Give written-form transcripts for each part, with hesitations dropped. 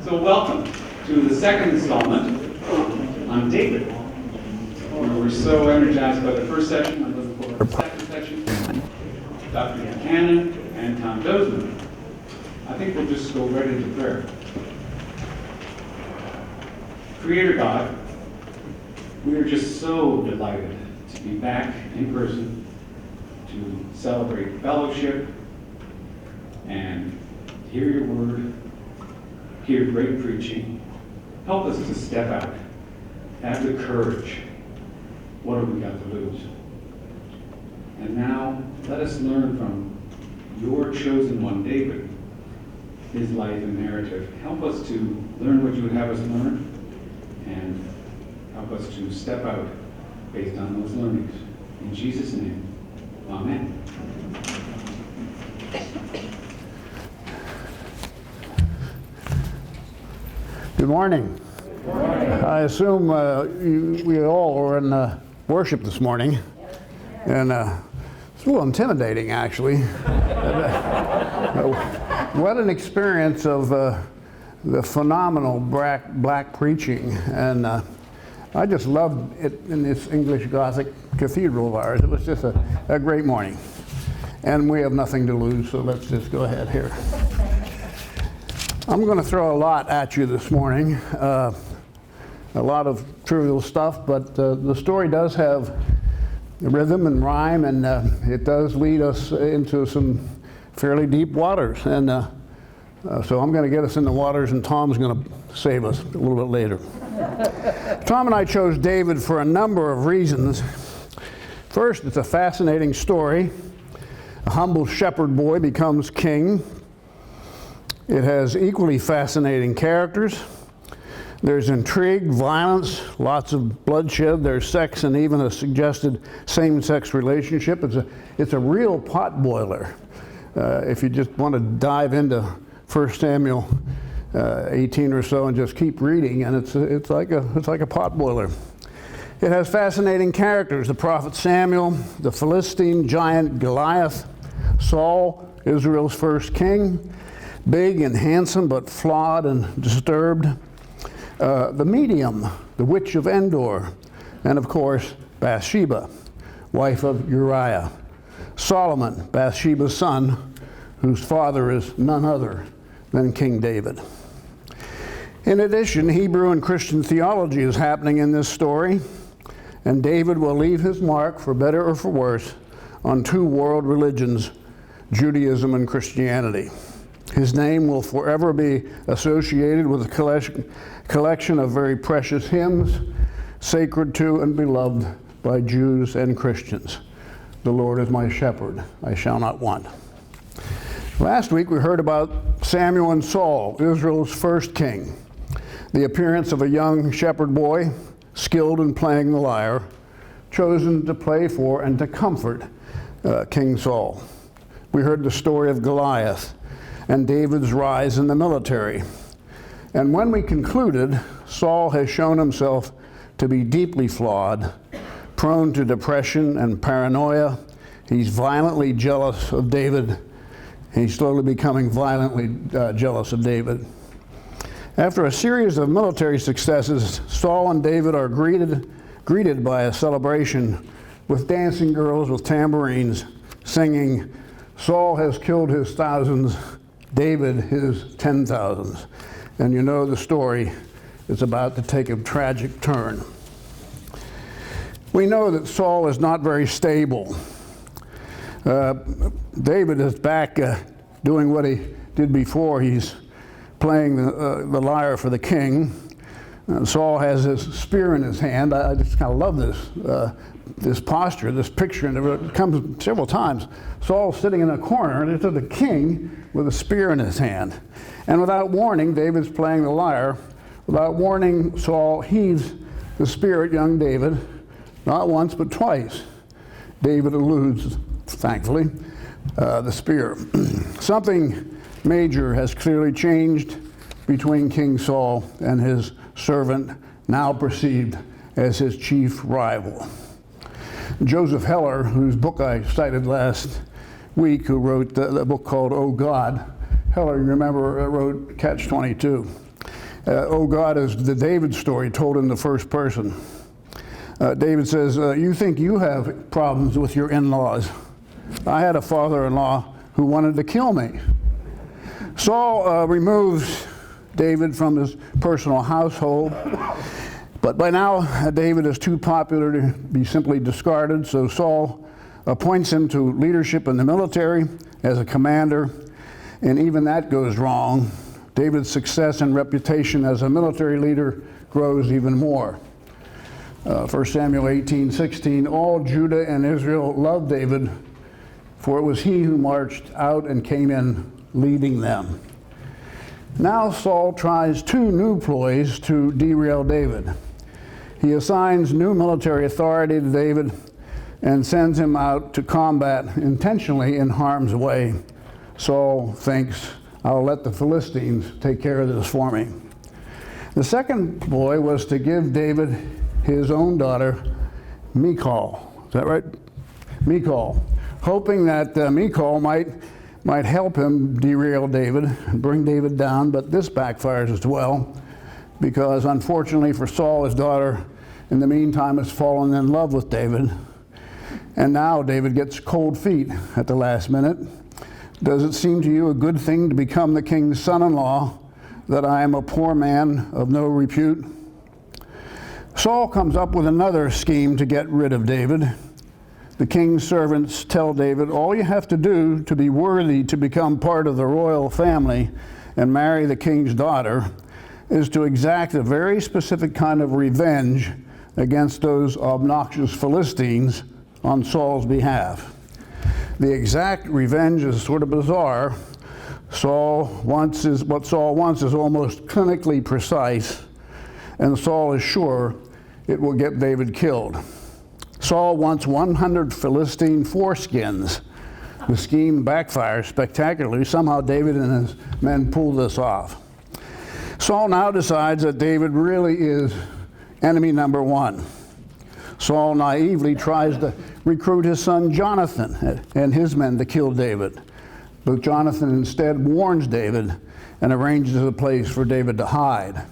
So welcome to the second installment on David. We're so energized by the first session. I'm looking forward to the second session. Dr. Buchanan and Tom Dozman. I think we'll just go right into prayer. Creator God, we are just so delighted to be back in person to celebrate fellowship and hear your word, hear great preaching. Help us to step out, have the courage. What have we got to lose? And now, let us learn from your chosen one, David, his life and narrative. Help us to learn what you would have us learn, and help us to step out based on those learnings. In Jesus' name, amen. Good morning. Good morning. I assume we all were in worship this morning, and it's a little intimidating, actually. What an experience of the phenomenal black preaching, and I just loved it in this English Gothic cathedral of ours. It was just a great morning, and we have nothing to lose, so let's just go ahead here. I'm going to throw a lot at you this morning, a lot of trivial stuff, but the story does have rhythm and rhyme, and it does lead us into some fairly deep waters. And so I'm going to get us in the waters, and Tom's going to save us a little bit later. Tom and I chose David for a number of reasons. First, it's a fascinating story. A humble shepherd boy becomes king. It has equally fascinating characters. There's intrigue, violence, lots of bloodshed, there's sex, and even a suggested same-sex relationship. It's a real potboiler. If you just want to dive into 1 Samuel 18 or so and just keep reading, and it's like a potboiler. It has fascinating characters: the prophet Samuel, the Philistine giant Goliath, Saul, Israel's first king, big and handsome but flawed and disturbed, the medium, the witch of Endor, and of course Bathsheba, wife of Uriah, Solomon, Bathsheba's son, whose father is none other than King David. In addition, Hebrew and Christian theology is happening in this story, and David will leave his mark, for better or for worse, on two world religions, Judaism and Christianity. His name will forever be associated with a collection of very precious hymns, sacred to and beloved by Jews and Christians. The Lord is my shepherd, I shall not want. Last week we heard about Samuel and Saul, Israel's first king. The appearance of a young shepherd boy, skilled in playing the lyre, chosen to play for and to comfort King Saul. We heard the story of Goliath and David's rise in the military. And when we concluded, Saul has shown himself to be deeply flawed, prone to depression and paranoia. He's violently jealous of David. He's slowly becoming violently jealous of David. After a series of military successes, Saul and David are greeted by a celebration with dancing girls with tambourines singing, "Saul has killed his thousands, David his 10,000s. And you know the story is about to take a tragic turn. We know that Saul is not very stable. David is back doing what he did before. He's playing the lyre for the king. Saul has his spear in his hand. I just kind of love this posture, this picture, and it comes several times. Saul's sitting in a corner, and it's the king with a spear in his hand. And without warning, David's playing the lyre. Without warning, Saul heaves the spear at young David, not once but twice. David eludes, thankfully, the spear. Something major has clearly changed between King Saul and his servant, now perceived as his chief rival. Joseph Heller, whose book I cited last week, who wrote the book called Oh God, Heller, you remember, wrote Catch-22. Oh God is the David story told in the first person. David says, you think you have problems with your in-laws. I had a father-in-law who wanted to kill me. Saul removes David from his personal household, but by now David is too popular to be simply discarded, so Saul appoints him to leadership in the military as a commander, and even that goes wrong. David's success and reputation as a military leader grows even more. 1 Samuel 18:16, all Judah and Israel loved David, for it was he who marched out and came in leading them. Now Saul tries two new ploys to derail David. He assigns new military authority to David and sends him out to combat intentionally in harm's way. Saul thinks, I'll let the Philistines take care of this for me. The second ploy was to give David his own daughter, Michal. Is that right? Michal. Hoping that Michal might help him derail David and bring David down, but this backfires as well, because unfortunately for Saul, his daughter, in the meantime, has fallen in love with David. And now David gets cold feet at the last minute. Does it seem to you a good thing to become the king's son-in-law, that I am a poor man of no repute? Saul comes up with another scheme to get rid of David. The king's servants tell David, all you have to do to be worthy to become part of the royal family and marry the king's daughter is to exact a very specific kind of revenge against those obnoxious Philistines on Saul's behalf. The exact revenge is sort of bizarre. What Saul wants is almost clinically precise, and Saul is sure it will get David killed. Saul wants 100 Philistine foreskins. The scheme backfires spectacularly. Somehow David and his men pull this off. Saul now decides that David really is enemy number one. Saul naively tries to recruit his son Jonathan and his men to kill David. But Jonathan instead warns David and arranges a place for David to hide.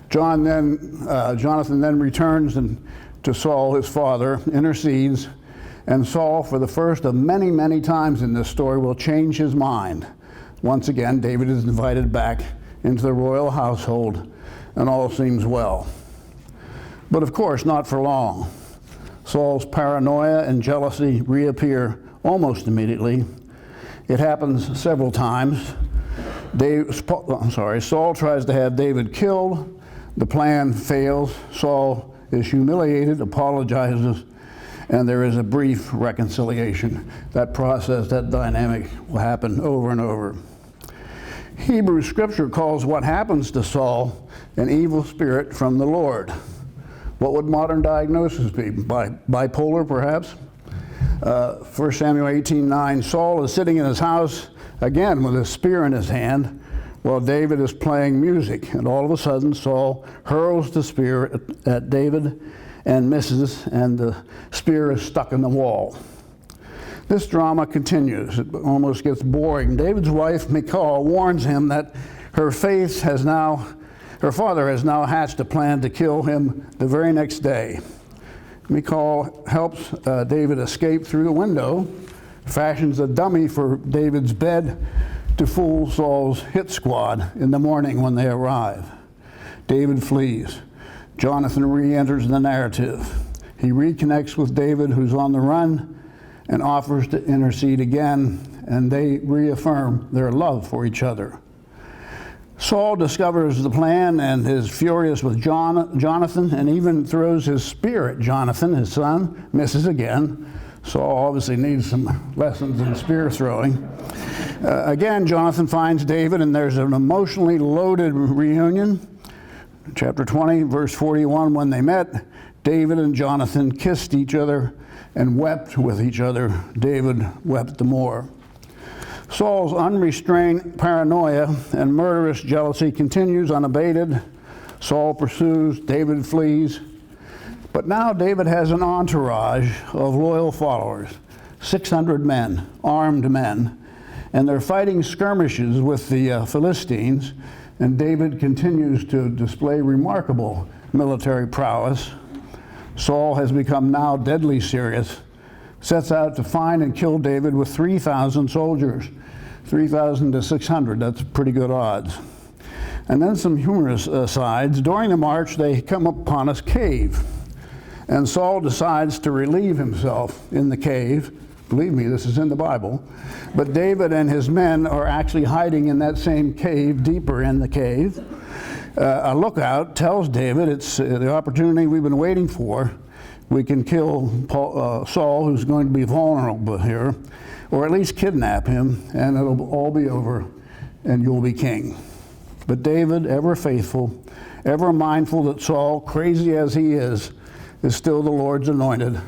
Jonathan then returns to Saul, his father, intercedes, and Saul, for the first of many, many times in this story, will change his mind. Once again, David is invited back into the royal household, and all seems well. But of course, not for long. Saul's paranoia and jealousy reappear almost immediately. It happens several times. Saul tries to have David killed. The plan fails. Saul is humiliated, apologizes, and there is a brief reconciliation. That process, that dynamic will happen over and over. Hebrew scripture calls what happens to Saul an evil spirit from the Lord. What would modern diagnosis be? Bipolar, perhaps? 1 Samuel 18:9, Saul is sitting in his house, again with a spear in his hand, while David is playing music. And all of a sudden, Saul hurls the spear at David and misses, and the spear is stuck in the wall. This drama continues. It almost gets boring. David's wife, Michal, warns him that her father has now hatched a plan to kill him the very next day. Michal helps David escape through the window, fashions a dummy for David's bed to fool Saul's hit squad in the morning when they arrive. David flees. Jonathan re-enters the narrative. He reconnects with David, who's on the run, and offers to intercede again, and they reaffirm their love for each other. Saul discovers the plan and is furious with Jonathan, and even throws his spear at Jonathan, his son, misses again. Saul obviously needs some lessons in spear throwing. Again, Jonathan finds David, and there's an emotionally loaded reunion. Chapter 20, verse 41, when they met, David and Jonathan kissed each other and wept with each other. David wept the more. Saul's unrestrained paranoia and murderous jealousy continues unabated. Saul pursues, David flees. But now David has an entourage of loyal followers, 600 men, armed men, and they're fighting skirmishes with the Philistines and David continues to display remarkable military prowess. Saul has become now deadly serious, sets out to find and kill David with 3,000 soldiers. 3,000 to 600, that's pretty good odds. And then some humorous asides. During the march, they come upon a cave, and Saul decides to relieve himself in the cave. Believe me, this is in the Bible. But David and his men are actually hiding in that same cave, deeper in the cave. A lookout tells David, it's the opportunity we've been waiting for. We can kill Saul, who's going to be vulnerable here, or at least kidnap him, and it'll all be over, and you'll be king. But David, ever faithful, ever mindful that Saul, crazy as he is still the Lord's anointed,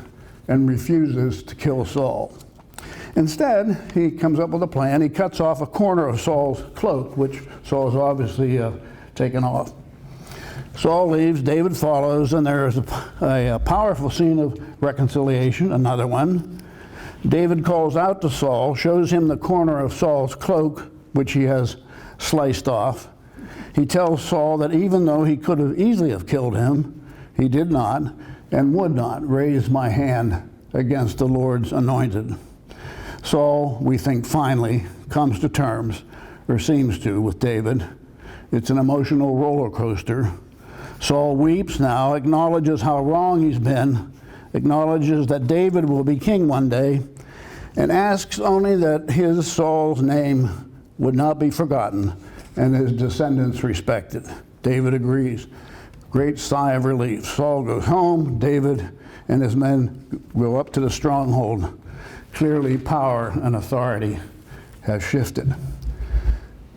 and refuses to kill Saul. Instead, he comes up with a plan. He cuts off a corner of Saul's cloak, which Saul's obviously taken off. Saul leaves, David follows, and there is a powerful scene of reconciliation, another one. David calls out to Saul, shows him the corner of Saul's cloak, which he has sliced off. He tells Saul that even though he could have easily have killed him, he did not and would not raise my hand against the Lord's anointed. Saul, we think, finally comes to terms, or seems to, with David. It's an emotional roller coaster. Saul weeps now, acknowledges how wrong he's been, acknowledges that David will be king one day, and asks only that his, Saul's, name would not be forgotten and his descendants respected. David agrees. Great sigh of relief. Saul goes home. David and his men go up to the stronghold. Clearly, power and authority have shifted.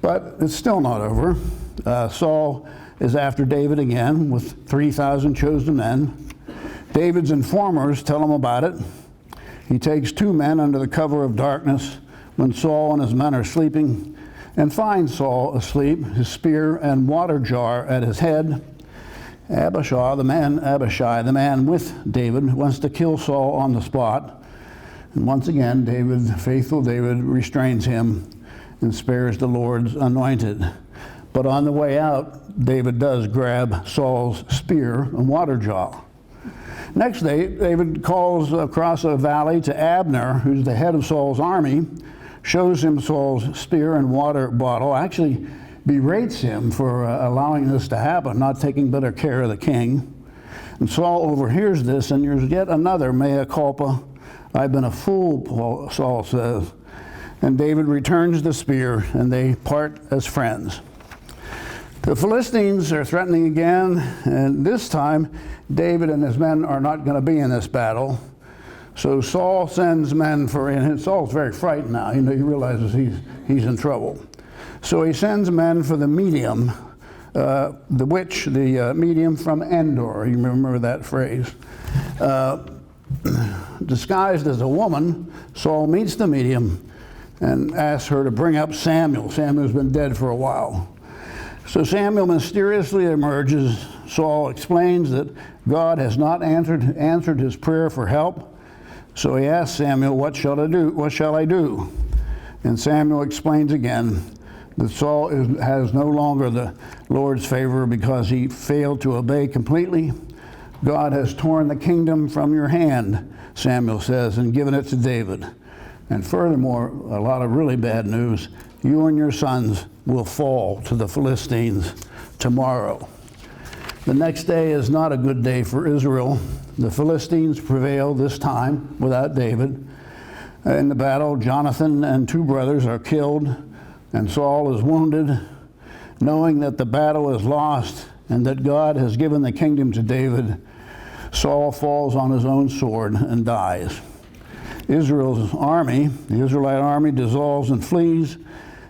But it's still not over. Saul is after David again with 3,000 chosen men. David's informers tell him about it. He takes 2 men under the cover of darkness when Saul and his men are sleeping, and finds Saul asleep, his spear and water jar at his head. Abishai, the man with David, wants to kill Saul on the spot. And once again, faithful David, restrains him and spares the Lord's anointed. But on the way out, David does grab Saul's spear and water jar. Next day, David calls across a valley to Abner, who's the head of Saul's army, shows him Saul's spear and water bottle, actually berates him for allowing this to happen, not taking better care of the king. And Saul overhears this, and there's yet another mea culpa. I've been a fool, Saul says. And David returns the spear, and they part as friends. The Philistines are threatening again, and this time David and his men are not going to be in this battle. So Saul sends men and Saul's very frightened now. He realizes he's in trouble. So he sends men for the medium, the medium from Endor. You remember that phrase. Disguised as a woman, Saul meets the medium and asks her to bring up Samuel. Samuel's been dead for a while. So Samuel mysteriously emerges. Saul explains that God has not answered his prayer for help. So he asks Samuel, what shall I do? And Samuel explains again that Saul has no longer the Lord's favor because he failed to obey completely. God has torn the kingdom from your hand, Samuel says, and given it to David. And furthermore, a lot of really bad news, you and your sons will fall to the Philistines tomorrow. The next day is not a good day for Israel. The Philistines prevail this time without David. In the battle, Jonathan and 2 brothers are killed, and Saul is wounded. Knowing that the battle is lost and that God has given the kingdom to David, Saul falls on his own sword and dies. Israel's army, the Israelite army, dissolves and flees,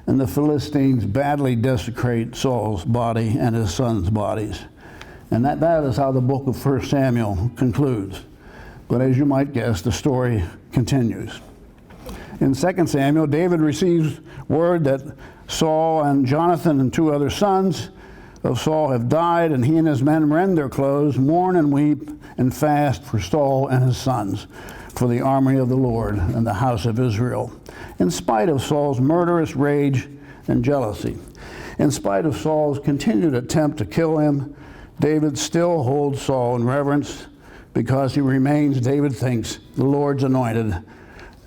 and the Philistines badly desecrate Saul's body and his sons' bodies. And that is how the book of 1 Samuel concludes. But as you might guess, the story continues. In 2 Samuel, David receives word that Saul and Jonathan and 2 other sons of Saul have died, and he and his men rend their clothes, mourn and weep, and fast for Saul and his sons, for the army of the Lord and the house of Israel, in spite of Saul's murderous rage and jealousy. In spite of Saul's continued attempt to kill him, David still holds Saul in reverence because he remains, David thinks, the Lord's anointed.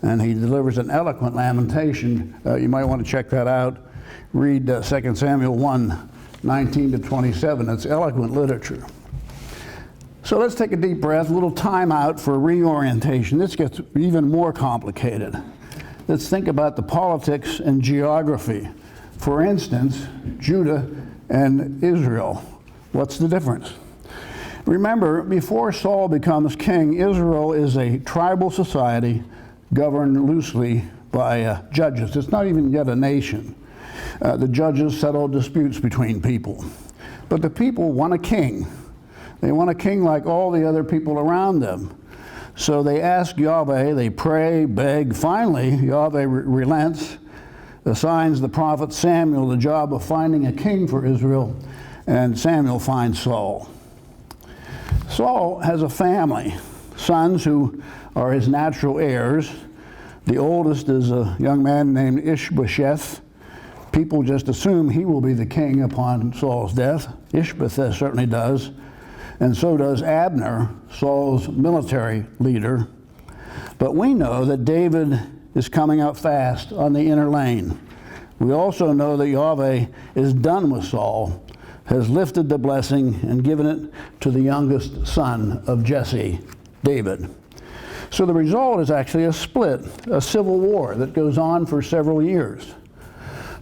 And he delivers an eloquent lamentation. You might want to check that out. Read 2 Samuel 1, 19 to 27. It's eloquent literature. So let's take a deep breath, a little time out for reorientation. This gets even more complicated. Let's think about the politics and geography. For instance, Judah and Israel. What's the difference? Remember, before Saul becomes king, Israel is a tribal society governed loosely by judges. It's not even yet a nation. The judges settle disputes between people. But the people want a king. They want a king like all the other people around them. So they ask Yahweh, they pray, beg. Finally, Yahweh relents, assigns the prophet Samuel the job of finding a king for Israel, and Samuel finds Saul. Saul has a family, sons who are his natural heirs. The oldest is a young man named Ishbosheth. People just assume he will be the king upon Saul's death. Ishbosheth certainly does. And so does Abner, Saul's military leader. But we know that David is coming up fast on the inner lane. We also know that Yahweh is done with Saul, has lifted the blessing and given it to the youngest son of Jesse, David. So the result is actually a split, a civil war that goes on for several years.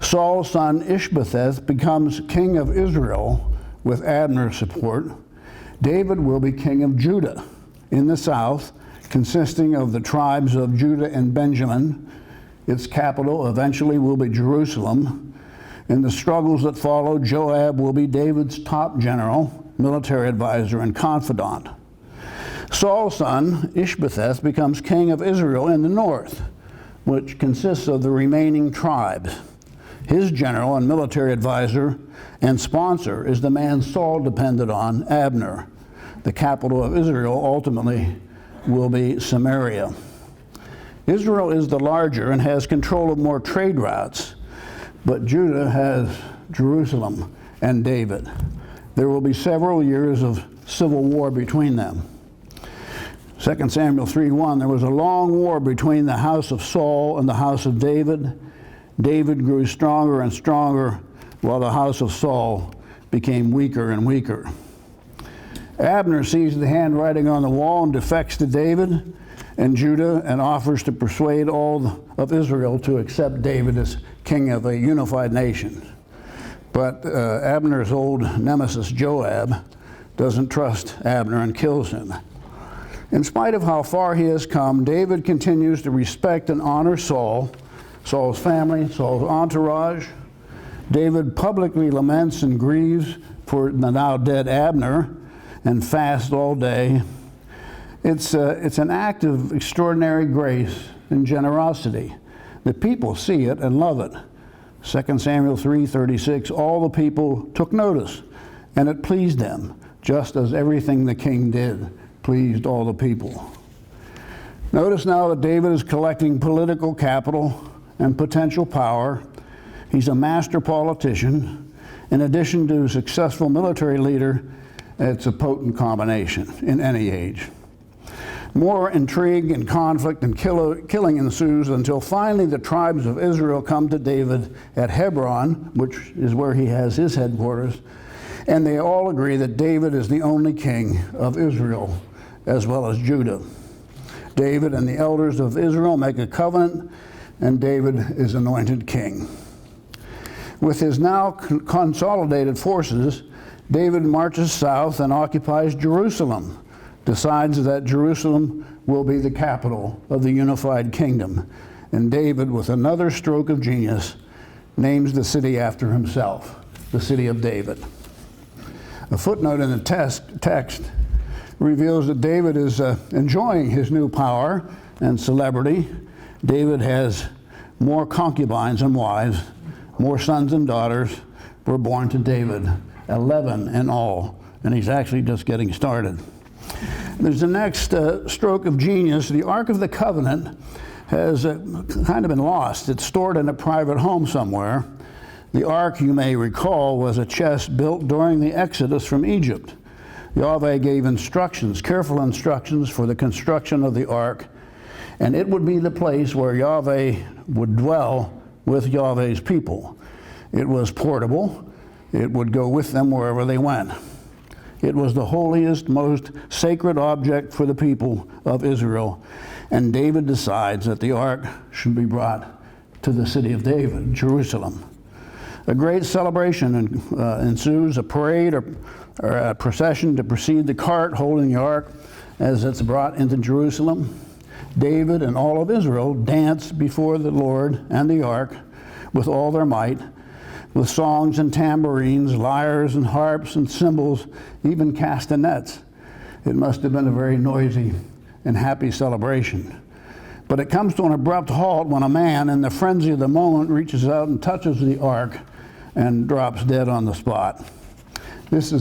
Saul's son Ishbosheth becomes king of Israel with Abner's support. David will be king of Judah in the south, consisting of the tribes of Judah and Benjamin. Its capital eventually will be Jerusalem. In the struggles that follow, Joab will be David's top general, military advisor, and confidant. Saul's son, Ishbosheth, becomes king of Israel in the north, which consists of the remaining tribes. His general and military advisor and sponsor is the man Saul depended on, Abner. The capital of Israel ultimately will be Samaria. Israel is the larger and has control of more trade routes, but Judah has Jerusalem and David. There will be several years of civil war between them. 2 Samuel 3:1, there was a long war between the house of Saul and the house of David. David grew stronger and stronger, while the house of Saul became weaker and weaker. Abner sees the handwriting on the wall and defects to David and Judah and offers to persuade all of Israel to accept David as king of a unified nation. But Abner's old nemesis Joab doesn't trust Abner and kills him. In spite of how far he has come, David continues to respect and honor Saul, Saul's family, Saul's entourage. David publicly laments and grieves for the now dead Abner and fasts all day. It's an act of extraordinary grace and generosity. The people see it and love it. 2 Samuel 3:36, all the people took notice, and it pleased them, just as everything the king did pleased all the people. Notice now that David is collecting political capital and potential power. He's a master politician. In addition to a successful military leader, it's a potent combination in any age. More intrigue and conflict and killing ensues until finally the tribes of Israel come to David at Hebron, which is where he has his headquarters, and they all agree that David is the only king of Israel as well as Judah. David and the elders of Israel make a covenant, and David is anointed king. With his now consolidated forces, David marches south and occupies Jerusalem, decides that Jerusalem will be the capital of the unified kingdom. And David, with another stroke of genius, names the city after himself, the city of David. A footnote in the text reveals that David is enjoying his new power and celebrity. David has more concubines and wives, more sons and daughters were born to David, 11 in all, and he's actually just getting started. There's the next stroke of genius. The Ark of the Covenant has kind of been lost. It's stored in a private home somewhere. The ark, you may recall, was a chest built during the Exodus from Egypt. Yahweh gave instructions, careful instructions for the construction of the ark, and it would be the place where Yahweh would dwell with Yahweh's people. It was portable. It would go with them wherever they went. It was the holiest, most sacred object for the people of Israel, and David decides that the ark should be brought to the city of David, Jerusalem. A great celebration ensues, a parade or a procession to precede the cart holding the ark as it's brought into Jerusalem. David and all of Israel dance before the Lord and the ark with all their might, with songs and tambourines, lyres and harps and cymbals, even castanets. It must have been a very noisy and happy celebration. But it comes to an abrupt halt when a man, in the frenzy of the moment, reaches out and touches the ark and drops dead on the spot. This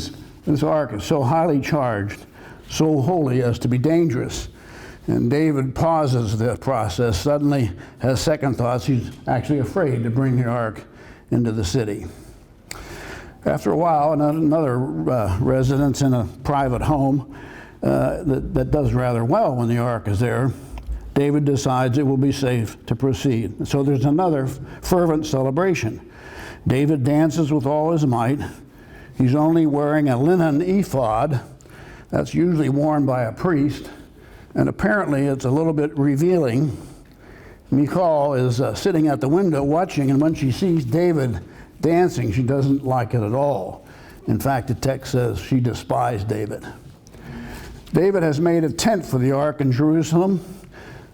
ark is so highly charged, so holy as to be dangerous. And David pauses the process, suddenly has second thoughts. He's actually afraid to bring the ark into the city. After a while, another residence in a private home that does rather well when the ark is there, David decides it will be safe to proceed. So there's another fervent celebration. David dances with all his might. He's only wearing a linen ephod. That's usually worn by a priest, and apparently it's a little bit revealing. Michal is sitting at the window watching, and when she sees David dancing, she doesn't like it at all. In fact, the text says she despised David. David has made a tent for the ark in Jerusalem.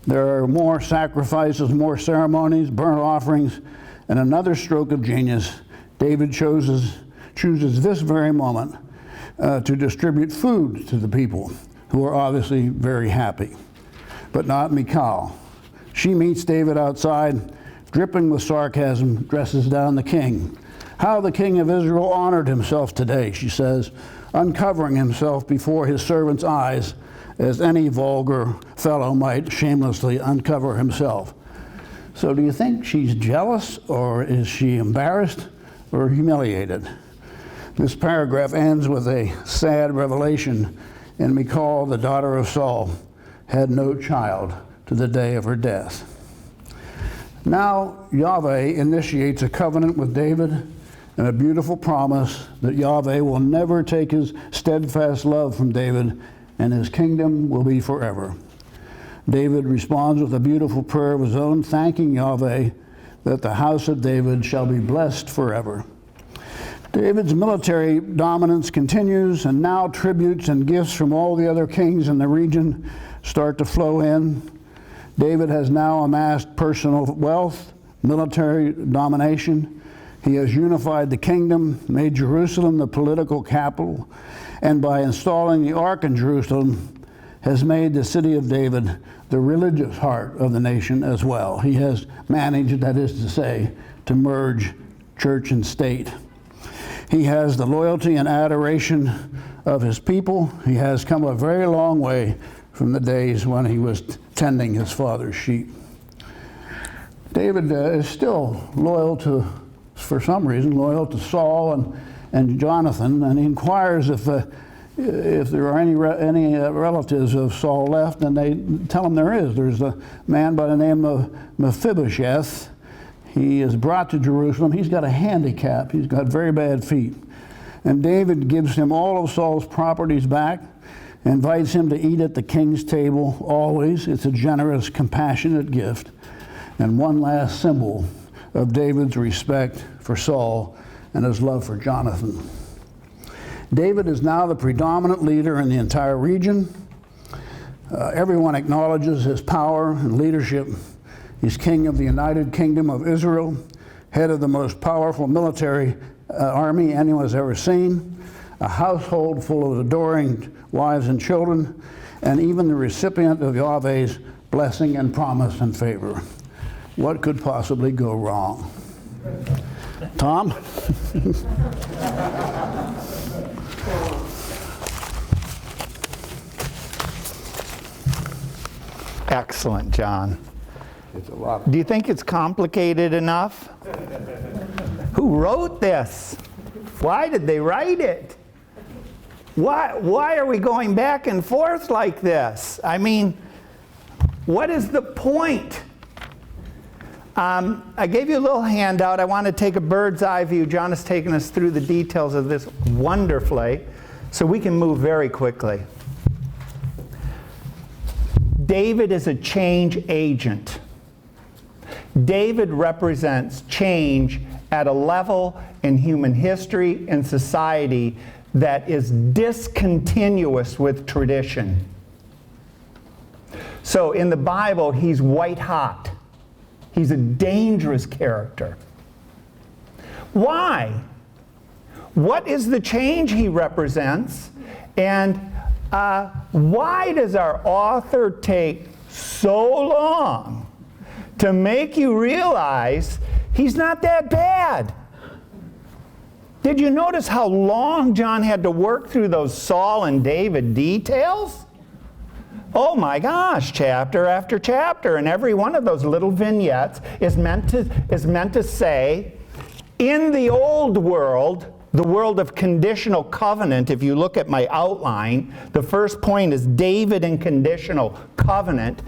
There are more sacrifices, more ceremonies, burnt offerings, and another stroke of genius. David chooses this very moment to distribute food to the people, who are obviously very happy. But not Michal. She meets David outside, dripping with sarcasm, dresses down the king. How the king of Israel honored himself today, she says, uncovering himself before his servant's eyes, as any vulgar fellow might shamelessly uncover himself. So do you think she's jealous, or is she embarrassed or humiliated? This paragraph ends with a sad revelation, and Michal, the daughter of Saul, had no child to the day of her death. Now Yahweh initiates a covenant with David and a beautiful promise that Yahweh will never take his steadfast love from David, and his kingdom will be forever. David responds with a beautiful prayer of his own, thanking Yahweh that the house of David shall be blessed forever. David's military dominance continues, and now tributes and gifts from all the other kings in the region start to flow in. David has now amassed personal wealth, military domination. He has unified the kingdom, made Jerusalem the political capital, and by installing the ark in Jerusalem, has made the city of David the religious heart of the nation as well. He has managed, that is to say, to merge church and state. He has the loyalty and adoration of his people. He has come a very long way from the days when he was tending his father's sheep. David is still loyal to, for some reason, loyal to Saul and Jonathan, and he inquires if there are any relatives of Saul left, and they tell him there is. There's a man by the name of Mephibosheth. He is brought to Jerusalem. He's got a handicap. He's got very bad feet. And David gives him all of Saul's properties back, invites him to eat at the king's table always. It's a generous, compassionate gift, and one last symbol of David's respect for Saul and his love for Jonathan. David is now the predominant leader in the entire region. Everyone acknowledges his power and leadership. He's king of the United Kingdom of Israel, head of the most powerful military army anyone has ever seen, a household full of adoring wives and children, and even the recipient of Yahweh's blessing and promise and favor. What could possibly go wrong? Tom? Excellent, John. It's a lot. Do you think it's complicated enough? Who Who wrote this? Why did they write it? Why are we going back and forth like this? I mean, what is the point? I gave you a little handout. I want to take a bird's eye view. John has taken us through the details of this wonderfully, so we can move very quickly. David is a change agent. David represents change at a level in human history and society that is discontinuous with tradition. So in the Bible, he's white hot. He's a dangerous character. Why? What is the change he represents? And why does our author take so long to make you realize he's not that bad? Did you notice how long John had to work through those Saul and David details? Oh my gosh, chapter after chapter, and every one of those little vignettes is meant to say, in the old world, the world of conditional covenant, if you look at my outline, the first point is David in conditional covenant.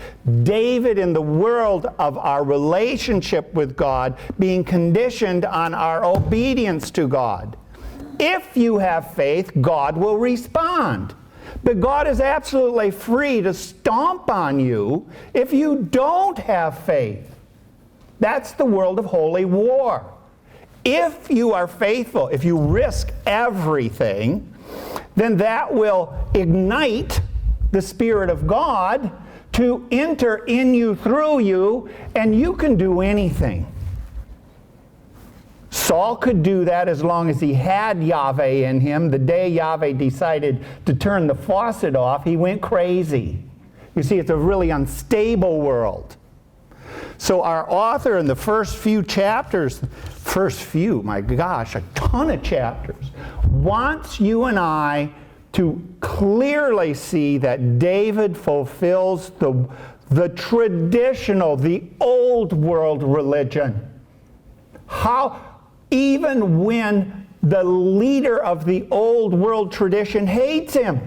David in the world of our relationship with God being conditioned on our obedience to God. If you have faith, God will respond. But God is absolutely free to stomp on you if you don't have faith. That's the world of holy war. If you are faithful, if you risk everything, then that will ignite the Spirit of God to enter in you, through you, and you can do anything. Saul could do that as long as he had Yahweh in him. The day Yahweh decided to turn the faucet off, he went crazy. You see, it's a really unstable world. So our author in the first few chapters, my gosh, a ton of chapters, wants you and I to clearly see that David fulfills the traditional, the old world religion. How, even when the leader of the old world tradition hates him.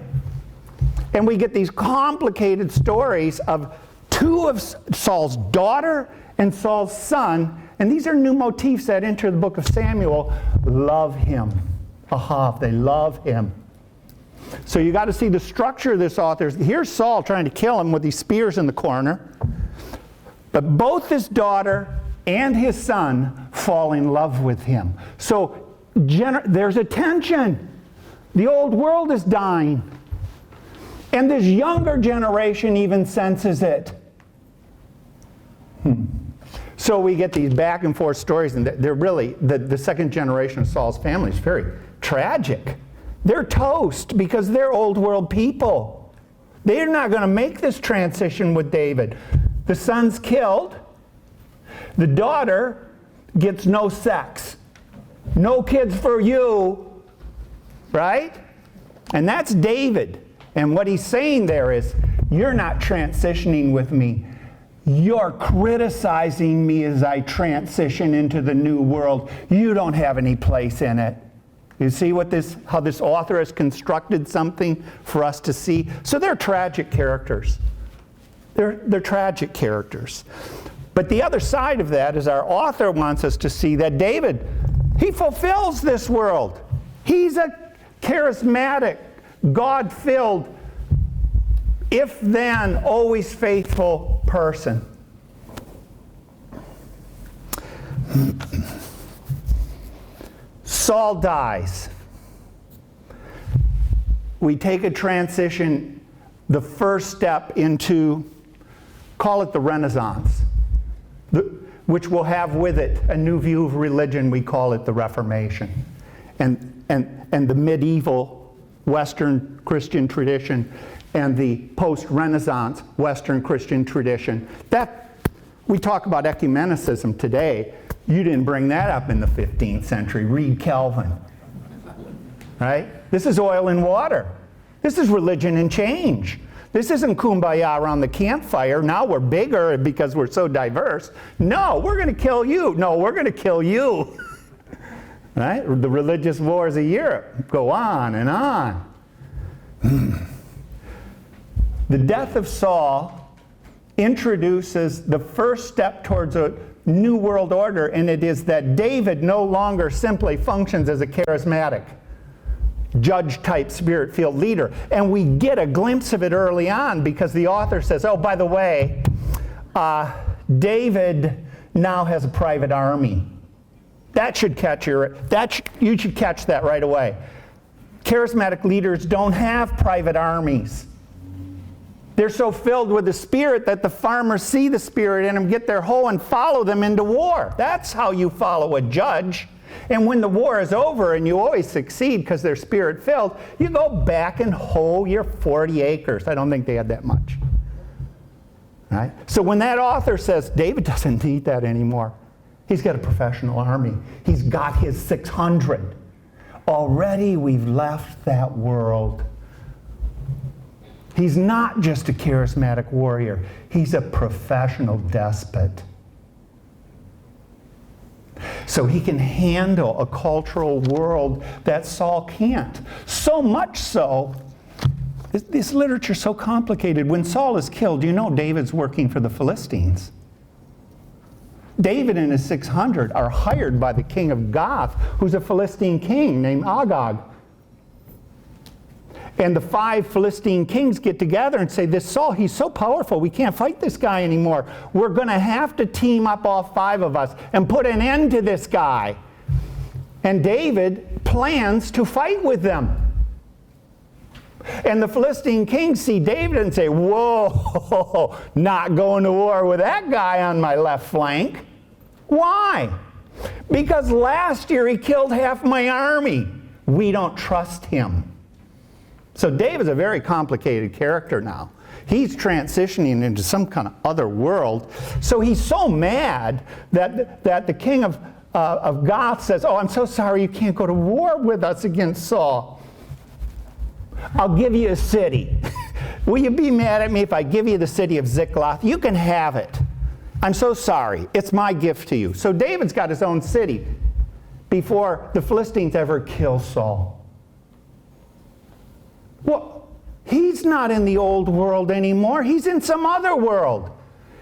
And we get these complicated stories of two of Saul's daughter and Saul's son, and these are new motifs that enter the book of Samuel, love him. Aha, they love him. So you got to see the structure of this author. Here's Saul trying to kill him with these spears in the corner. But both his daughter and his son fall in love with him. So there's a tension. The old world is dying. And this younger generation even senses it. So we get these back and forth stories, and they're really, the second generation of Saul's family is very tragic. They're toast because they're old world people. They're not going to make this transition with David. The son's killed. The daughter gets no sex. No kids for you. Right? And that's David. And what he's saying there is, you're not transitioning with me. You're criticizing me as I transition into the new world. You don't have any place in it. You see how this author has constructed something for us to see? So they're tragic characters. They're tragic characters. But the other side of that is our author wants us to see that David, he fulfills this world. He's a charismatic, God-filled, if-then, always faithful person. Saul dies. We take a transition, the first step into, call it the Renaissance, which will have with it a new view of religion. We call it the Reformation. And the medieval Western Christian tradition and the post-Renaissance Western Christian tradition. That, we talk about ecumenicism today. You didn't bring that up in the 15th century. Read Calvin. Right? This is oil and water. This is religion and change. This isn't kumbaya around the campfire. Now we're bigger because we're so diverse. No, we're going to kill you. No, we're going to kill you. Right? The religious wars of Europe go on and on. The death of Saul introduces the first step towards a new world order, and it is that David no longer simply functions as a charismatic, judge-type, spirit-filled leader. And we get a glimpse of it early on because the author says, oh, by the way, David now has a private army. That should catch you should catch that right away. Charismatic leaders don't have private armies. They're so filled with the Spirit that the farmers see the Spirit in them, get their hoe and follow them into war. That's how you follow a judge. And when the war is over, and you always succeed because they're Spirit-filled, you go back and hoe your 40 acres. I don't think they had that much. Right? So when that author says, David doesn't need that anymore. He's got a professional army. He's got his 600. Already we've left that world. He's not just a charismatic warrior. He's a professional despot. So he can handle a cultural world that Saul can't. So much so, this literature's so complicated. When Saul is killed, you know David's working for the Philistines. David and his 600 are hired by the king of Gath, who's a Philistine king named Agag. And the 5 Philistine kings get together and say, this Saul, he's so powerful, we can't fight this guy anymore. We're going to have to team up, all 5 of us, and put an end to this guy. And David plans to fight with them. And the Philistine kings see David and say, whoa, not going to war with that guy on my left flank. Why? Because last year he killed half my army. We don't trust him. So David's a very complicated character now. He's transitioning into some kind of other world. So he's so mad that the king of Gath says, oh, I'm so sorry you can't go to war with us against Saul. I'll give you a city. Will you be mad at me if I give you the city of Ziklag? You can have it. I'm so sorry. It's my gift to you. So David's got his own city before the Philistines ever kill Saul. Well, he's not in the old world anymore. He's in some other world.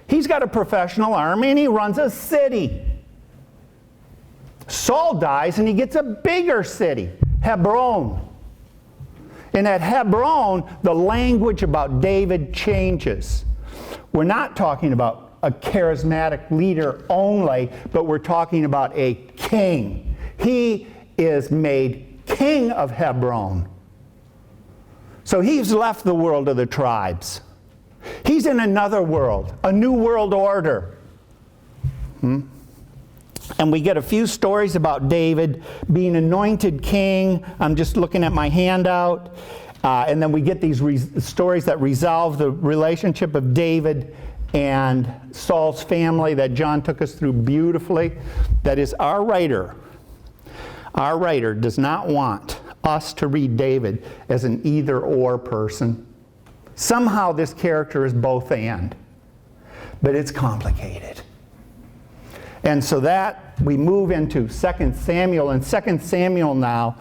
He's got a professional army and he runs a city. Saul dies and he gets a bigger city, Hebron. And at Hebron, the language about David changes. We're not talking about a charismatic leader only, but we're talking about a king. He is made king of Hebron. So he's left the world of the tribes. He's in another world, a new world order. And we get a few stories about David being anointed king. I'm just looking at my handout. And then we get these stories that resolve the relationship of David and Saul's family that John took us through beautifully. That is, our writer does not want us to read David as an either-or person. Somehow this character is both and. But it's complicated. And so that we move into 2 Samuel, and 2 Samuel now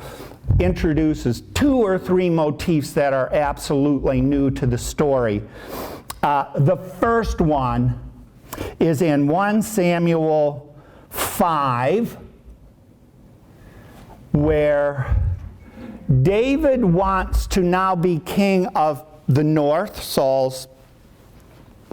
introduces 2 or 3 motifs that are absolutely new to the story. The first one is in 1 Samuel 5, where David wants to now be king of the north, Saul's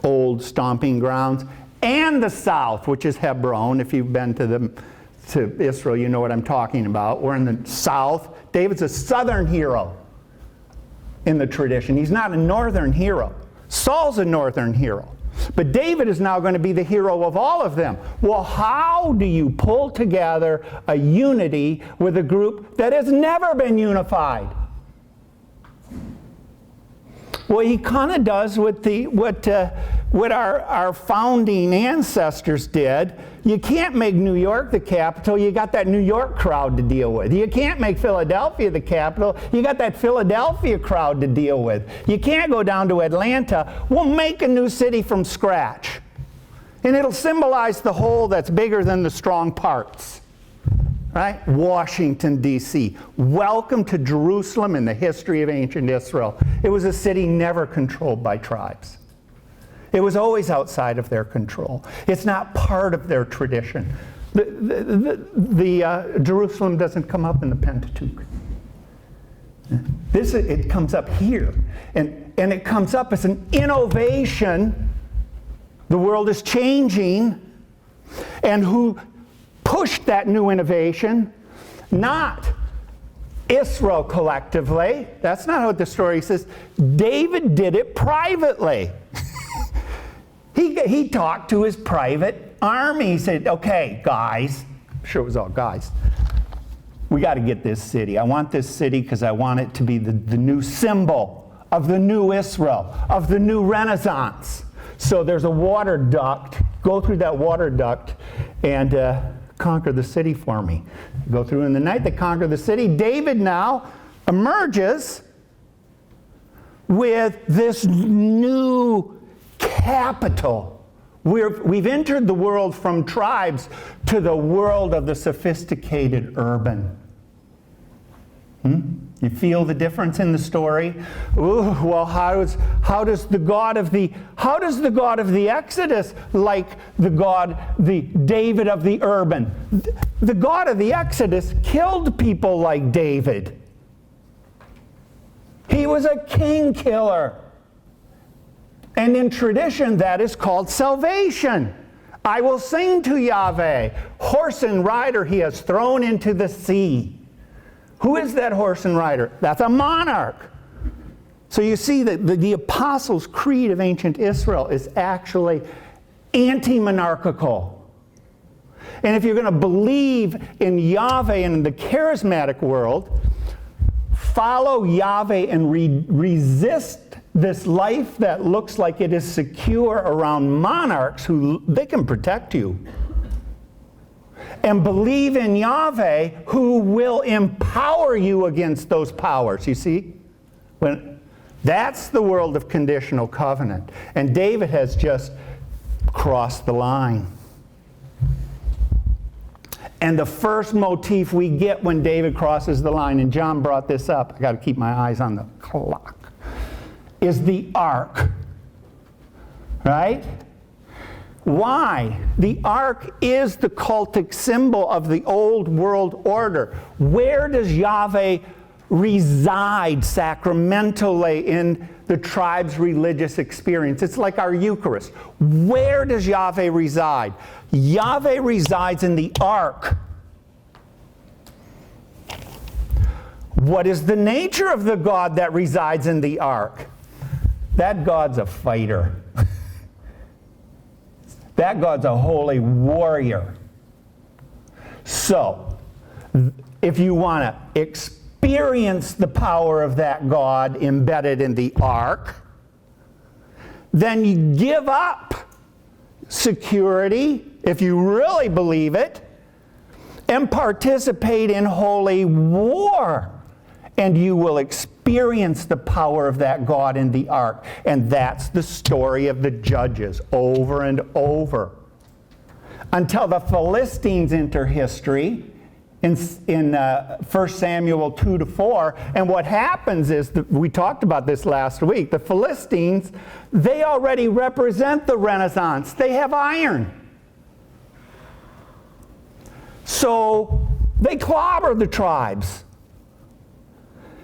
old stomping grounds, and the south, which is Hebron. If you've been to Israel, you know what I'm talking about. We're in the south. David's a southern hero in the tradition. He's not a northern hero. Saul's a northern hero. But David is now going to be the hero of all of them. Well, how do you pull together a unity with a group that has never been unified? Well, he kind of does what our founding ancestors did. You can't make New York the capital. You got that New York crowd to deal with. You can't make Philadelphia the capital. You got that Philadelphia crowd to deal with. You can't go down to Atlanta. We'll make a new city from scratch. And it'll symbolize the whole that's bigger than the strong parts. right? Washington, D.C. Welcome to Jerusalem in the history of ancient Israel. It was a city never controlled by tribes. It was always outside of their control. It's not part of their tradition. Jerusalem doesn't come up in the Pentateuch. It comes up here. And it comes up as an innovation. The world is changing. And who pushed that new innovation? Not Israel collectively. That's not what the story says. David did it privately. He talked to his private army. He said, okay, guys, I'm sure it was all guys, we got to get this city. I want this city because I want it to be the new symbol of the new Israel, of the new Renaissance. So there's a water duct. Go through that water duct and conquer the city for me. Go through in the night, they conquer the city. David now emerges with this new capital. We've entered the world from tribes to the world of the sophisticated urban. You feel the difference in the story? Ooh, well, how does the God of the Exodus like the David of the urban? The God of the Exodus killed people like David. He was a king killer. And in tradition, that is called salvation. I will sing to Yahweh. Horse and rider he has thrown into the sea. Who is that horse and rider? That's a monarch. So you see that the Apostles' Creed of ancient Israel is actually anti-monarchical. And if you're going to believe in Yahweh and in the charismatic world, follow Yahweh and resist this life that looks like it is secure around monarchs who they can protect you. And believe in Yahweh who will empower you against those powers. You see? That's the world of conditional covenant. And David has just crossed the line. And the first motif we get when David crosses the line, and John brought this up, I got to keep my eyes on the clock, is the ark. Right? Why? The ark is the cultic symbol of the old world order. Where does Yahweh reside sacramentally in the tribe's religious experience? It's like our Eucharist. Where does Yahweh reside? Yahweh resides in the ark. What is the nature of the God that resides in the ark? That God's a fighter. That God's a holy warrior. So, if you want to experience the power of that God embedded in the ark, then you give up security, if you really believe it, and participate in holy war. And you will experience the power of that God in the ark. And that's the story of the judges over and over. Until the Philistines enter history in 1 Samuel 2-4. And what happens is, we talked about this last week, the Philistines, they already represent the Renaissance. They have iron. So they clobber the tribes.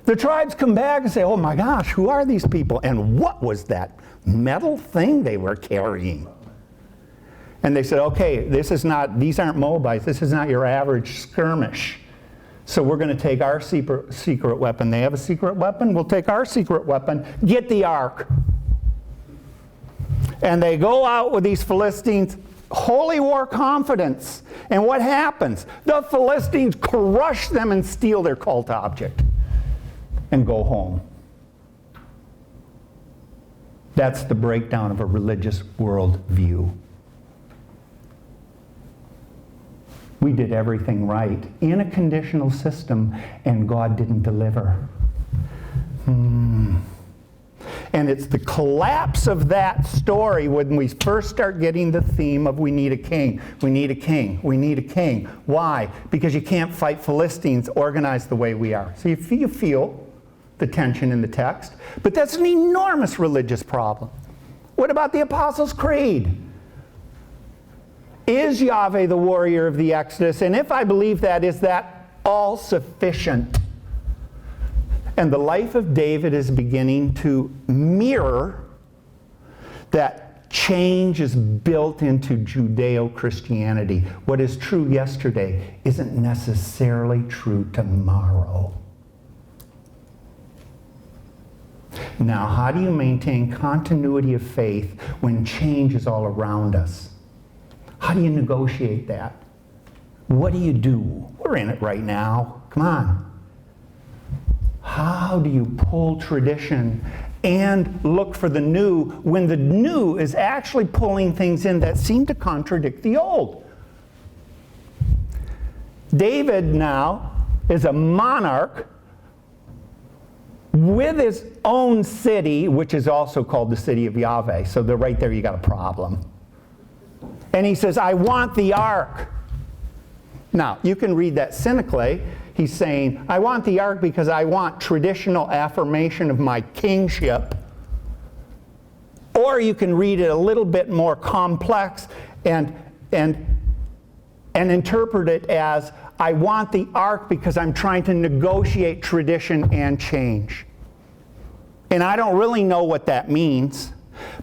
The tribes come back and say, oh my gosh, who are these people? And what was that metal thing they were carrying? And they said, okay, these aren't Moabites. This is not your average skirmish. So we're going to take our secret weapon. They have a secret weapon. We'll take our secret weapon. Get the ark. And they go out with these Philistines, holy war confidence. And what happens? The Philistines crush them and steal their cult object. And go home. That's the breakdown of a religious worldview. We did everything right in a conditional system, and God didn't deliver. And it's the collapse of that story when we first start getting the theme of we need a king, we need a king, we need a king. Why? Because you can't fight Philistines organized the way we are. So you feel the tension in the text. But that's an enormous religious problem. What about the Apostles' Creed? Is Yahweh the warrior of the Exodus? And if I believe that, is that all sufficient? And the life of David is beginning to mirror that change is built into Judeo-Christianity. What is true yesterday isn't necessarily true tomorrow. Now, how do you maintain continuity of faith when change is all around us? How do you negotiate that? What do you do? We're in it right now. Come on. How do you pull tradition and look for the new when the new is actually pulling things in that seem to contradict the old? David now is a monarch with his own city, which is also called the city of Yahweh. So right there you got a problem. And he says, I want the ark. Now, you can read that cynically. He's saying, I want the ark because I want traditional affirmation of my kingship. Or you can read it a little bit more complex and interpret it as, I want the ark because I'm trying to negotiate tradition and change. And I don't really know what that means,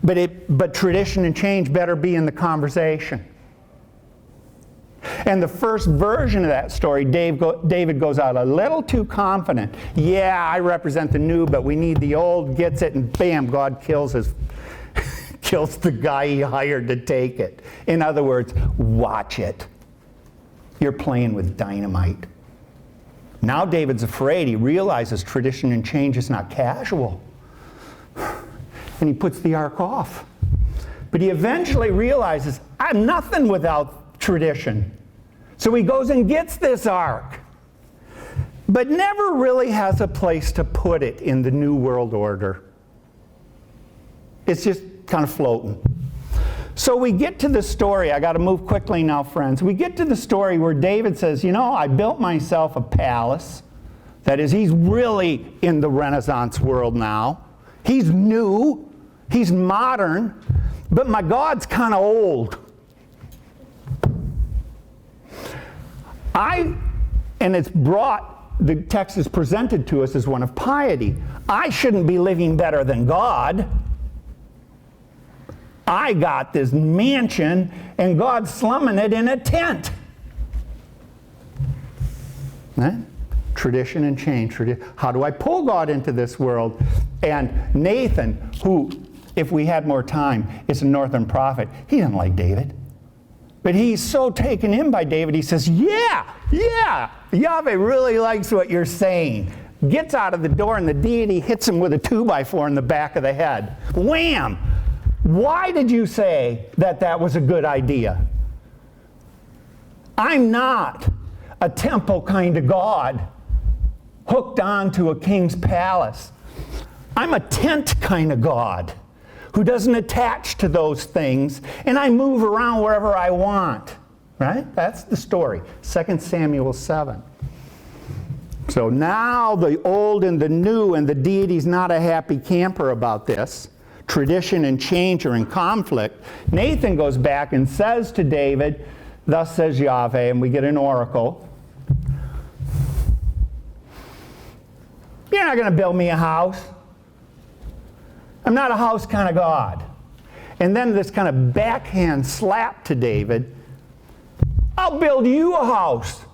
but tradition and change better be in the conversation. And the first version of that story, David goes out a little too confident. Yeah, I represent the new, but we need the old, gets it, and bam, God kills the guy he hired to take it. In other words, watch it. You're playing with dynamite. Now David's afraid. He realizes tradition and change is not casual. And he puts the ark off. But he eventually realizes, I'm nothing without tradition. So he goes and gets this ark, but never really has a place to put it in the new world order. It's just kind of floating. So we get to the story. I got to move quickly now, friends. We get to the story where David says, you know, I built myself a palace. That is, he's really in the Renaissance world now. He's new. He's modern. But my God's kind of old. And it's brought, the text is presented to us as one of piety. I shouldn't be living better than God. I got this mansion, and God's slumming it in a tent. Tradition and change. How do I pull God into this world? And Nathan, who, if we had more time, is a northern prophet, he doesn't like David. But he's so taken in by David, he says, yeah, Yahweh really likes what you're saying. Gets out of the door, and the deity hits him with a 2x4 in the back of the head. Wham! Why did you say that that was a good idea? I'm not a temple kind of God hooked on to a king's palace. I'm a tent kind of God who doesn't attach to those things, and I move around wherever I want. Right? That's the story. 2 Samuel 7. So now the old and the new, and the deity's not a happy camper about this. Tradition and change are in conflict. Nathan goes back and says to David, thus says Yahweh, and we get an oracle. You're not going to build me a house. I'm not a house kind of God. And then this kind of backhand slap to David. I'll build you a house.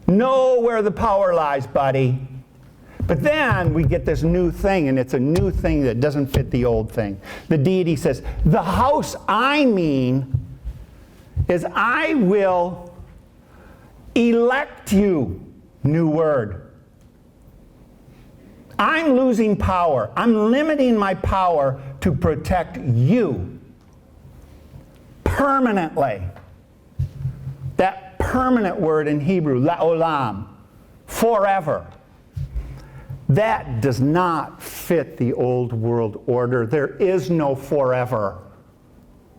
Know where the power lies, buddy. But then we get this new thing, and it's a new thing that doesn't fit the old thing. The deity says, the house I mean is I will elect you. New word. I'm losing power. I'm limiting my power to protect you permanently. That permanent word in Hebrew, la'olam, forever. That does not fit the old world order. There is no forever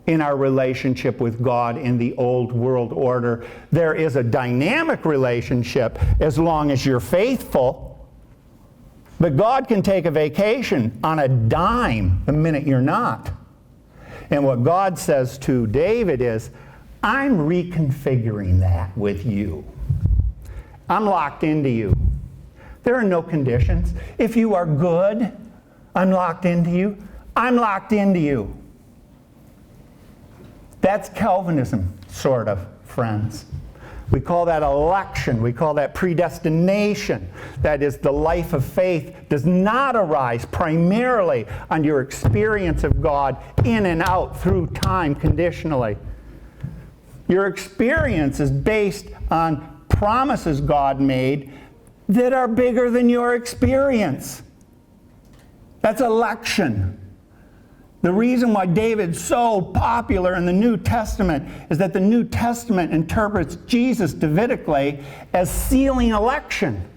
in our relationship with God in the old world order. There is a dynamic relationship as long as you're faithful. But God can take a vacation on a dime the minute you're not. And what God says to David is, I'm reconfiguring that with you. I'm locked into you. There are no conditions. If you are good, I'm locked into you. I'm locked into you. That's Calvinism, sort of, friends. We call that election. We call that predestination. That is, the life of faith does not arise primarily on your experience of God in and out through time conditionally. Your experience is based on promises God made that are bigger than your experience. That's election. The reason why David's so popular in the New Testament is that the New Testament interprets Jesus Davidically as sealing election.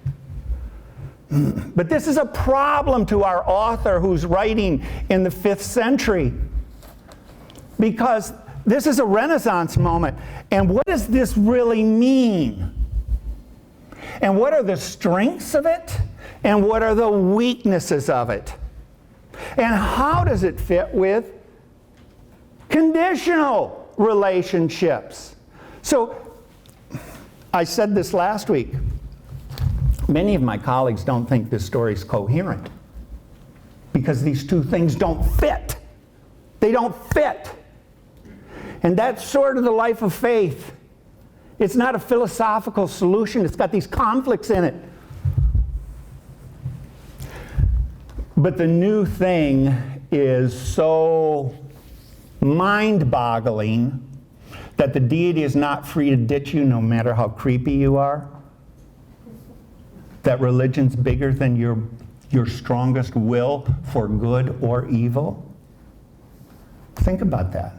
But this is a problem to our author who's writing in the 5th century, because this is a Renaissance moment. And what does this really mean? And what are the strengths of it? And what are the weaknesses of it? And how does it fit with conditional relationships? So, I said this last week. Many of my colleagues don't think this story is coherent because these two things don't fit. They don't fit. And that's sort of the life of faith. It's not a philosophical solution. It's got these conflicts in it. But the new thing is so mind-boggling that the deity is not free to ditch you no matter how creepy you are. That religion's bigger than your strongest will for good or evil. Think about that.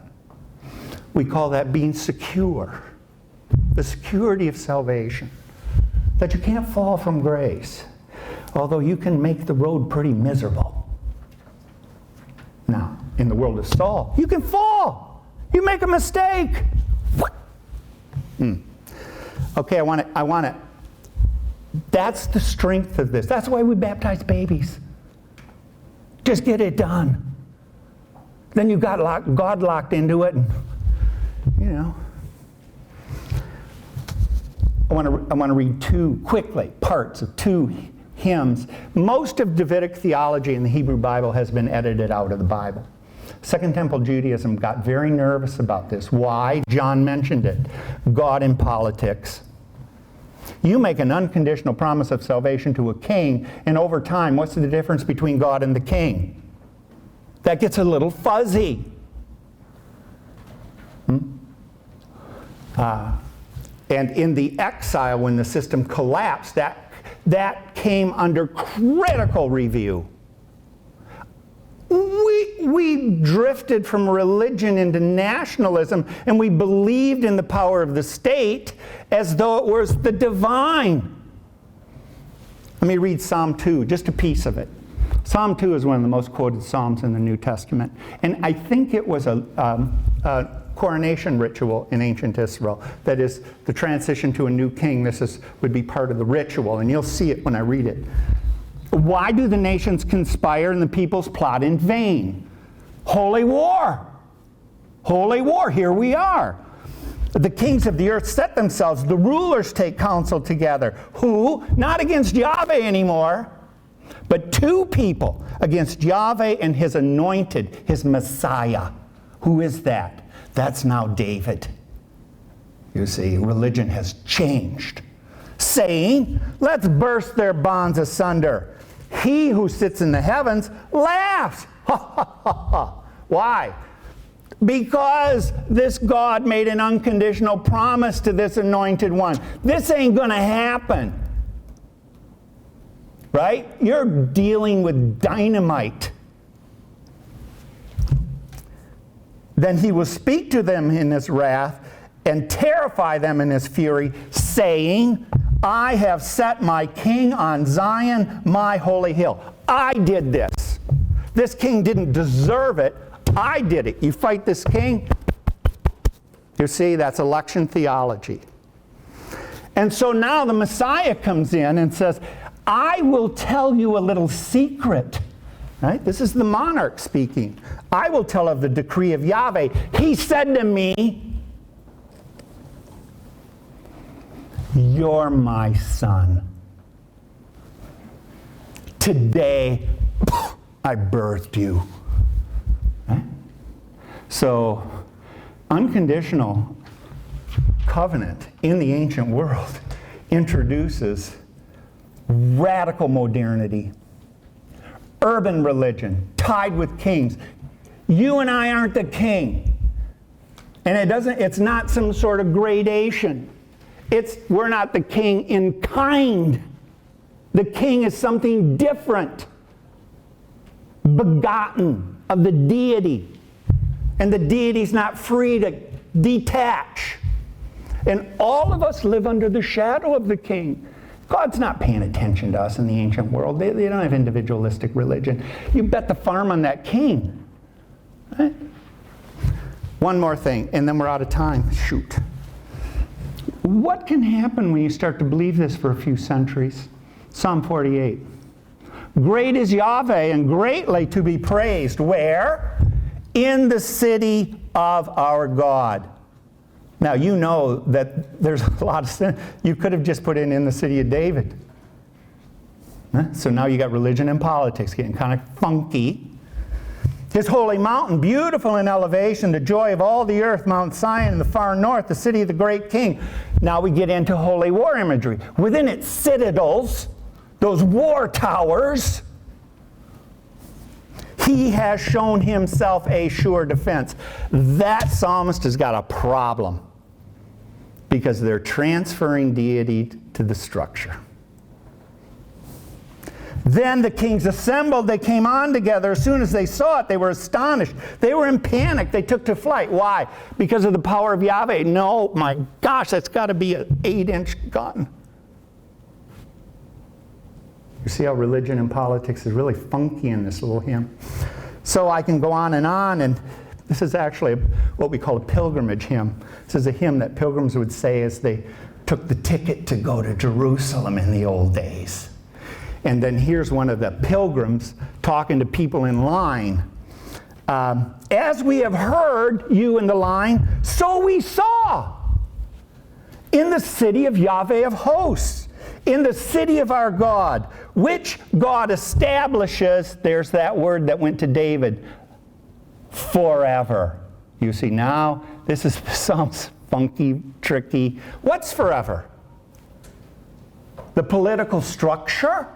We call that being secure. The security of salvation. That you can't fall from grace. Although you can make the road pretty miserable. Now, in the world of Saul, you can fall. You make a mistake. Okay, I want to. That's the strength of this. That's why we baptize babies. Just get it done. Then you got God locked into it, and you know. I want to read parts of two hymns. Most of Davidic theology in the Hebrew Bible has been edited out of the Bible. Second Temple Judaism got very nervous about this. Why? John mentioned it. God in politics. You make an unconditional promise of salvation to a king, and over time, what's the difference between God and the king? That gets a little fuzzy. And in the exile, when the system collapsed, that came under critical review. We drifted from religion into nationalism, and we believed in the power of the state as though it was the divine. Let me read Psalm 2, just a piece of it. Psalm 2 is one of the most quoted psalms in the New Testament. And I think it was a coronation ritual in ancient Israel. That is, the transition to a new king. This would be part of the ritual, and you'll see it when I read it. Why do the nations conspire and the peoples plot in vain? Holy war. Holy war. Here we are. The kings of the earth set themselves. The rulers take counsel together. Who? Not against Yahweh anymore, but two people against Yahweh and his anointed, his Messiah. Who is that? That's now David. You see, religion has changed. Saying, let's burst their bonds asunder. He who sits in the heavens laughs. Ha ha ha ha. Why? Because this God made an unconditional promise to this anointed one. This ain't going to happen. Right? You're dealing with dynamite. Then he will speak to them in his wrath and terrify them in his fury, saying, I have set my king on Zion, my holy hill. I did this. This king didn't deserve it. I did it. You fight this king. You see, that's election theology. And so now the Messiah comes in and says, I will tell you a little secret. Right? This is the monarch speaking. I will tell of the decree of Yahweh. He said to me, you're my son. Today, I birthed you. Right? So, unconditional covenant in the ancient world introduces radical modernity, urban religion, tied with kings. You and I aren't the king. And it's not some sort of gradation. We're not the king in kind. The king is something different, begotten of the deity. And the deity's not free to detach. And all of us live under the shadow of the king. God's not paying attention to us in the ancient world. They don't have individualistic religion. You bet the farm on that king. Right? One more thing, and then we're out of time. Shoot. What can happen when you start to believe this for a few centuries? Psalm 48. Great is Yahweh and greatly to be praised. Where? In the city of our God. Now, you know that there's a lot of sin. You could have just put in the city of David. So now you got religion and politics getting kind of funky. His holy mountain, beautiful in elevation, the joy of all the earth, Mount Zion in the far north, the city of the great king. Now we get into holy war imagery. Within its citadels, those war towers, he has shown himself a sure defense. That psalmist has got a problem because they're transferring deity to the structure. Then the kings assembled. They came on together. As soon as they saw it, they were astonished. They were in panic. They took to flight. Why? Because of the power of Yahweh? No, my gosh, that's got to be an 8-inch gun. You see how religion and politics is really funky in this little hymn. So I can go on, and this is actually what we call a pilgrimage hymn. This is a hymn that pilgrims would say as they took the ticket to go to Jerusalem in the old days. And then here's one of the pilgrims talking to people in line. As we have heard, you in the line, so we saw in the city of Yahweh of hosts, in the city of our God, which God establishes, there's that word that went to David, forever. You see, now this sounds funky, tricky. What's forever? The political structure?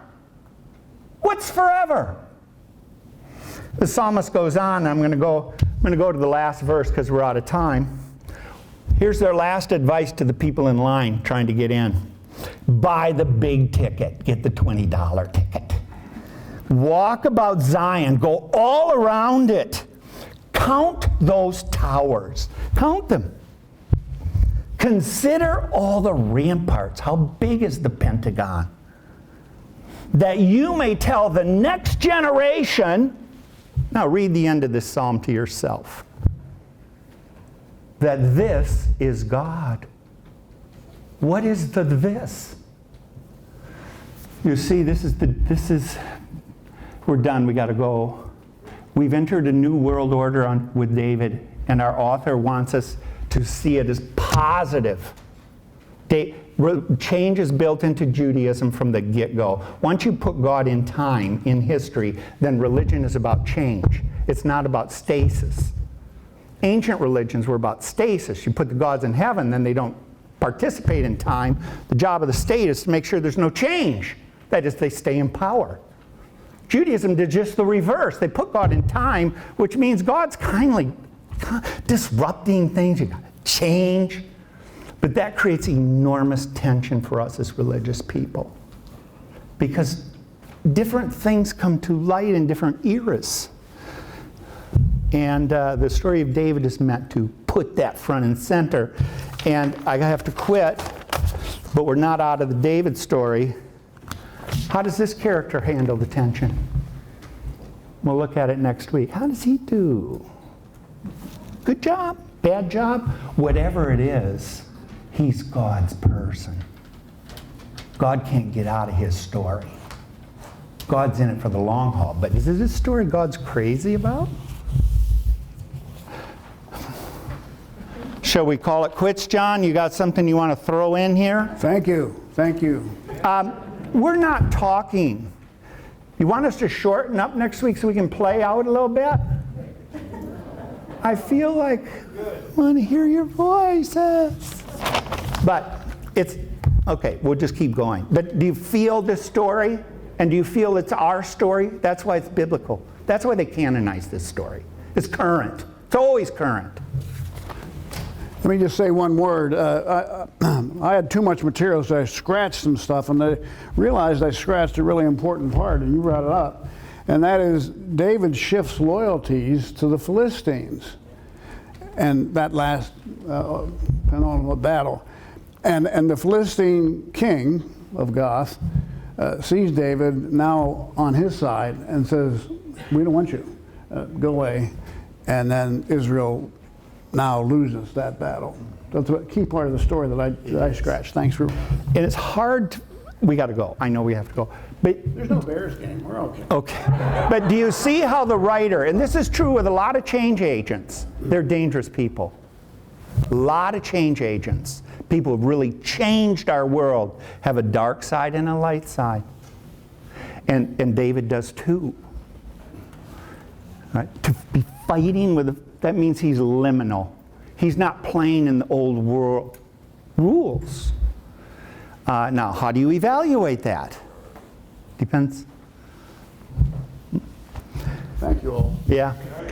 What's forever? The psalmist goes on. I'm going to go to the last verse because we're out of time. Here's their last advice to the people in line trying to get in. Buy the big ticket. Get the $20 ticket. Walk about Zion. Go all around it. Count those towers. Count them. Consider all the ramparts. How big is the Pentagon? That you may tell the next generation, now read the end of this psalm to yourself, that this is God. What is the this? You see, we're done, we got to go. We've entered a new world order with David, and our author wants us to see it as positive. Change is built into Judaism from the get-go. Once you put God in time, in history, then religion is about change. It's not about stasis. Ancient religions were about stasis. You put the gods in heaven, then they don't participate in time. The job of the state is to make sure there's no change. That is, they stay in power. Judaism did just the reverse. They put God in time, which means God's kindly disrupting things. You got to change. But that creates enormous tension for us as religious people. Because different things come to light in different eras. And the story of David is meant to put that front and center. And I have to quit. but we're not out of the David story. How does this character handle the tension? We'll look at it next week. How does he do? Good job? Bad job? Whatever it is, he's God's person. God can't get out of his story. God's in it for the long haul. But is this story God's crazy about? Shall we call it quits, John? You got something you want to throw in here? Thank you. Thank you. We're not talking. You want us to shorten up next week so we can play out a little bit? I feel like I want to hear your voices. But it's, okay, we'll just keep going. But do you feel this story? And do you feel it's our story? That's why it's biblical. That's why they canonized this story. It's current. It's always current. Let me just say one word. I had too much material, so I scratched some stuff, and I realized I scratched a really important part, and you brought it up. And that is, David shifts loyalties to the Philistines. And that last penultimate battle. And the Philistine king of Gath sees David now on his side and says, we don't want you, go away. And then Israel now loses that battle. That's a key part of the story that I scratched. Thanks for... And it's hard to, we got to go. I know we have to go. But There's no Bears game. We're okay. okay. But do you see how the writer, and this is true with a lot of change agents, they're dangerous people. A lot of change agents. People who've really changed our world have a dark side and a light side. And David does too. Right? To be fighting with, that means he's liminal. He's not playing in the old world rules. Now, how do you evaluate that? Depends. Thank you all. Yeah. Can I